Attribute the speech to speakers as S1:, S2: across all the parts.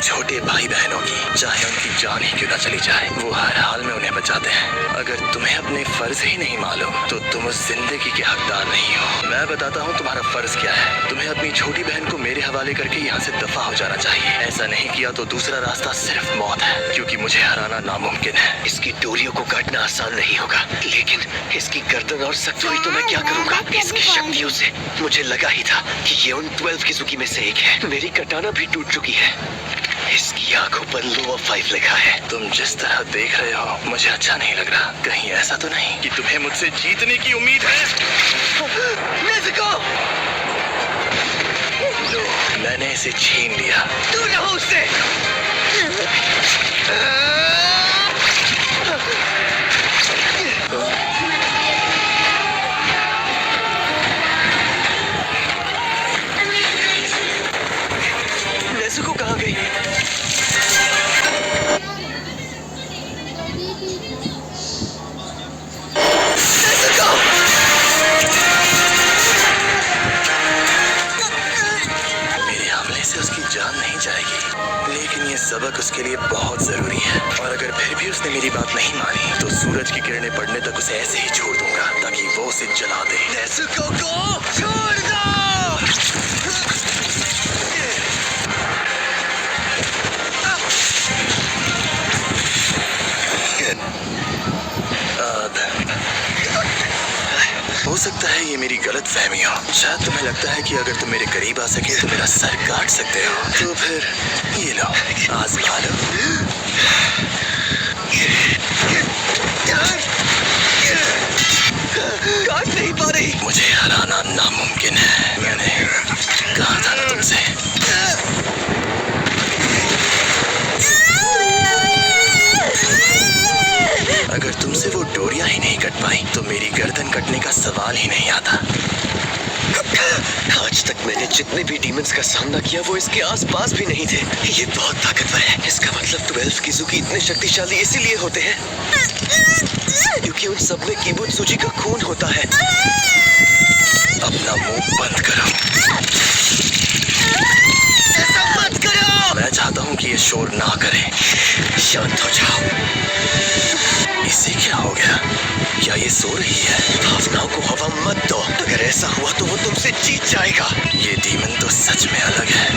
S1: छोटे भाई बहनों की, चाहे उनकी जान ही क्यों न चली जाए, वो हर हाल में उन्हें बचाते हैं। अगर तुम्हें अपने फर्ज ही नहीं मालूम तो तुम उस जिंदगी के हकदार नहीं हो। मैं बताता हूँ तुम्हारा फर्ज क्या है। तुम्हें अपनी छोटी बहन को मेरे हवाले करके यहाँ से दफा हो जाना चाहिए। ऐसा नहीं किया तो दूसरा रास्ता सिर्फ मौत है, क्योंकि मुझे हराना नामुमकिन है।
S2: इसकी डोरियों को काटना आसान नहीं होगा, लेकिन इसकी गर्दन और सख्त हुई तो मैं क्या करूँगा? इसकी शक्तियों से मुझे लगा ही था कि ये उन 12 किजुकी में से एक है। मेरी कटाना भी टूट चुकी है। इसकी आंखों पर लोअर 5 लिखा है।
S1: तुम जिस तरह देख रहे हो मुझे अच्छा नहीं लग रहा। कहीं ऐसा तो नहीं कि तुम्हें मुझसे जीतने की उम्मीद है?
S2: नेज़ुको!
S1: लो, मैंने इसे छीन लिया।
S2: दूर रहो उससे! नेज़ुको कहाँ गई?
S1: मेरे हमले से उसकी जान नहीं जाएगी, लेकिन ये सबक उसके लिए बहुत जरूरी है। और अगर फिर भी उसने मेरी बात नहीं मानी तो सूरज की किरणें पड़ने तक उसे ऐसे ही छोड़ दूंगा ताकि वो उसे जला दे।
S2: नेज़ुको को छोड़ दो!
S1: हो सकता है ये मेरी गलत फहमी हो। शायद तुम्हें लगता है कि अगर तुम मेरे करीब आ सके तो मेरा सर काट सकते हो, तो फिर ये लो, आजमा लो।
S2: काट नहीं पा रही।
S1: मुझे हराना नामुमकिन है। मैंने कहा था ना तुमसे। अगर तुमसे वो डोरियां ही नहीं कट पाई तो मेरी गर्दन कटने का सवाल ही नहीं आता।
S2: आज तक मैंने जितने भी डीमंस का सामना किया वो इसके आसपास भी नहीं थे। ये बहुत ताकतवर है। इसका मतलब 12 किजुकी इतने शक्तिशाली इसीलिए होते हैं क्योंकि उन सब में किबुत्सुजी का खून होता है।
S1: अपना मुंह बंद करो।
S2: ऐसा मत करो।
S1: मैं चाहता हूँ कि ये शोर ना करे।
S2: शांत हो जाओ।
S1: इसे क्या हो गया? क्या ये सो रही है?
S2: भावनाओं को हवा मत दो। अगर ऐसा हुआ तो वो तुमसे जीत जाएगा।
S1: ये डीमन तो सच में अलग है।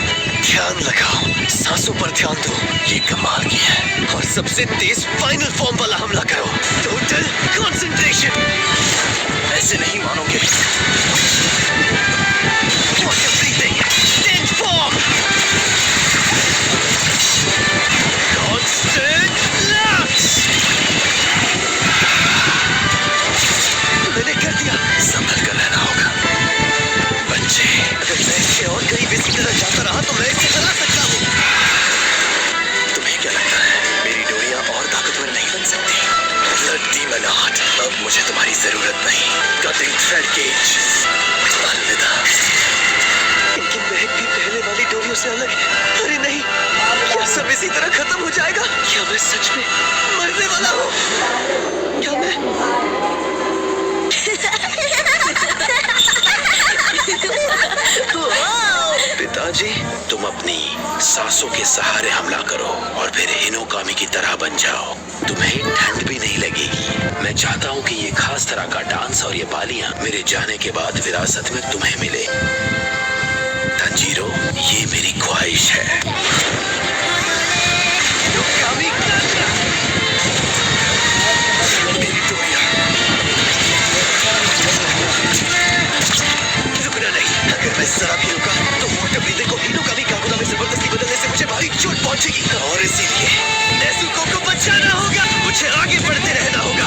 S2: ध्यान लगाओ, सांसों पर ध्यान दो।
S1: ये कमाल की है।
S2: और सबसे तेज फाइनल फॉर्म वाला हमला करो। Total concentration.
S1: ऐसे नहीं मानोगे।
S2: Watch everything. Stand firm. Constant locks. मैंने कर दिया।
S1: संभल कर रहना होगा बच्चे।
S2: अगर मैं इससे और कहीं भी इसी तरह जाता रहा तो मैं इसे हरा सकता हूँ।
S1: तुम्हें क्या लगता है मेरी डोरियां और ताकतवर नहीं बन सकती? ब्लड डीमन आर्ट, अब मुझे तुम्हारी जरूरत नहीं। कटिंग थ्रेड केज, अलविदा।
S2: इनकी महक भी पहले वाली डोरियों से अलग है। अरे नहीं, क्या सब इसी तरह खत्म हो जाएगा? क्या मैं सच में मरने वाला हूँ? क्या मैं
S3: पिताजी, तुम अपनी सांसों के सहारे हमला करो और फिर हिनोकामी की तरह बन जाओ। तुम्हें ठंड भी नहीं लगेगी। मैं चाहता हूँ कि ये खास तरह का डांस और ये बालियां मेरे जाने के बाद विरासत में तुम्हें मिले। तंजीरो, ये मेरी ख्वाहिश है।
S2: रुकना नहीं। अगर मैं जरा भी रुका तो वाटर ब्रीदर को हिनोकामी काकुरा में जबरदस्ती बदलने से मुझे भारी चोट पहुंचेगी। और इसीलिए नेज़ुको को बचाना होगा। मुझे आगे बढ़ते रहना होगा।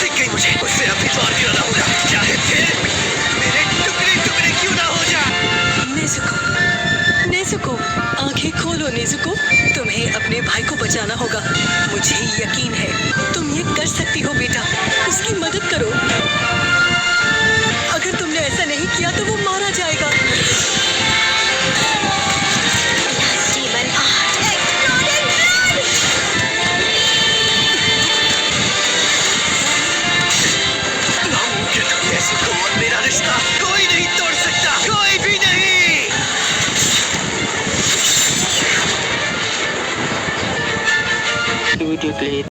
S2: दिख गई मुझे। उसे अभी पार गिराना होगा, चाहे फिर मेरे टुकड़े टुकड़े क्यों ना हो जाए।
S4: नेज़ुको, नेज़ुको, आंखें खोलो नेज़ुको। तुम्हें अपने भाई को बचाना होगा। मुझे यकीन है तुम ये कर सकती हो बेटा। उसकी मदद करो।
S5: प्लीज